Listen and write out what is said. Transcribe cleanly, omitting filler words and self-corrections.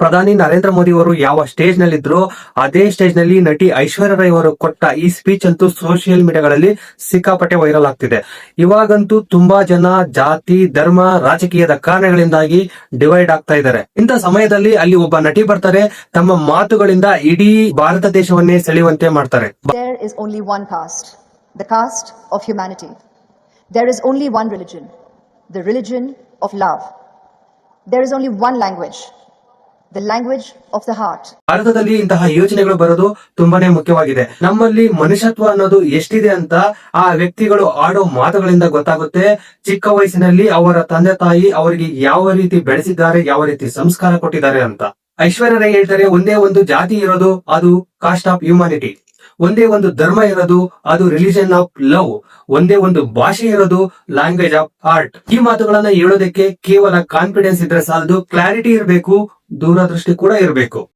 ಪ್ರಧಾನಿ ನರೇಂದ್ರ ಮೋದಿ ಅವರು ಯಾವ ಸ್ಟೇಜ್ ನಲ್ಲಿ ಇದ್ರು ಅದೇ ಸ್ಟೇಜ್ ನಲ್ಲಿ ನಟಿ ಐಶ್ವರ್ಯ ರೈ ಅವರು ಕೊಟ್ಟ ಈ ಸ್ಪೀಚ್ ಅಂತೂ ಸೋಷಿಯಲ್ ಮೀಡಿಯಾಗಳಲ್ಲಿ ಸಿಕ್ಕಾಪಟ್ಟೆ ವೈರಲ್ ಆಗ್ತಿದೆ. ಇವಾಗಂತೂ ತುಂಬಾ ಜನ ಜಾತಿ, ಧರ್ಮ, ರಾಜಕೀಯದ ಕಾರಣಗಳಿಂದಾಗಿ ಡಿವೈಡ್ ಆಗ್ತಾ ಇದ್ದಾರೆ. ಇಂಥ ಸಮಯದಲ್ಲಿ ಅಲ್ಲಿ ಒಬ್ಬ ನಟಿ ಬರ್ತಾರೆ, ತಮ್ಮ ಮಾತುಗಳಿಂದ ಇಡೀ ಭಾರತ ದೇಶವನ್ನೇ ಸೆಳೆಯುವಂತೆ ಮಾಡ್ತಾರೆ. There is only one caste, the caste of humanity. There is only one religion, the religion of love. There is only one language, the language of the heart. ಭಾರತದಲ್ಲಿ ಇಂತಹ ಯೋಜನೆಗಳು ಬರೋದು ತುಂಬಾನೇ ಮುಖ್ಯವಾಗಿದೆ. ನಮ್ಮಲ್ಲಿ ಮನುಷ್ಯತ್ವ ಅನ್ನೋದು ಎಷ್ಟಿದೆ ಅಂತ ಆ ವ್ಯಕ್ತಿಗಳು ಆಡೋ ಮಾತುಗಳಿಂದ ಗೊತ್ತಾಗುತ್ತೆ. ಚಿಕ್ಕ ವಯಸ್ಸಿನಲ್ಲಿ ಅವರ ತಂದೆ ತಾಯಿ ಅವರಿಗೆ ಯಾವ ರೀತಿ ಬೆಳೆಸಿದ್ದಾರೆ, ಯಾವ ರೀತಿ ಸಂಸ್ಕಾರ ಕೊಟ್ಟಿದ್ದಾರೆ ಅಂತ. ಐಶ್ವರ್ಯ ರೈ ಹೇಳ್ತಾರೆ, ಒಂದೇ ಒಂದು ಜಾತಿ ಇರೋದು ಅದು ಕಾಸ್ಟ್ ಆಫ್ ಹ್ಯೂಮ್ಯಾನಿಟಿ, ಒಂದೇ ಒಂದು ಧರ್ಮ ಇರೋದು ಅದು ರಿಲಿಜನ್ ಆಫ್ ಲವ್, ಒಂದೇ ಒಂದು ಭಾಷೆ ಇರೋದು ಲ್ಯಾಂಗ್ವೇಜ್ ಆಫ್ ಆರ್ಟ್. ಈ ಮಾತುಗಳನ್ನ ಹೇಳೋದಕ್ಕೆ ಕೇವಲ ಕಾನ್ಫಿಡೆನ್ಸ್ ಇದ್ರೆ ಸಾಲದು, ಕ್ಲಾರಿಟಿ ಇರಬೇಕು, ದೂರದೃಷ್ಟಿ ಕೂಡ ಇರಬೇಕು.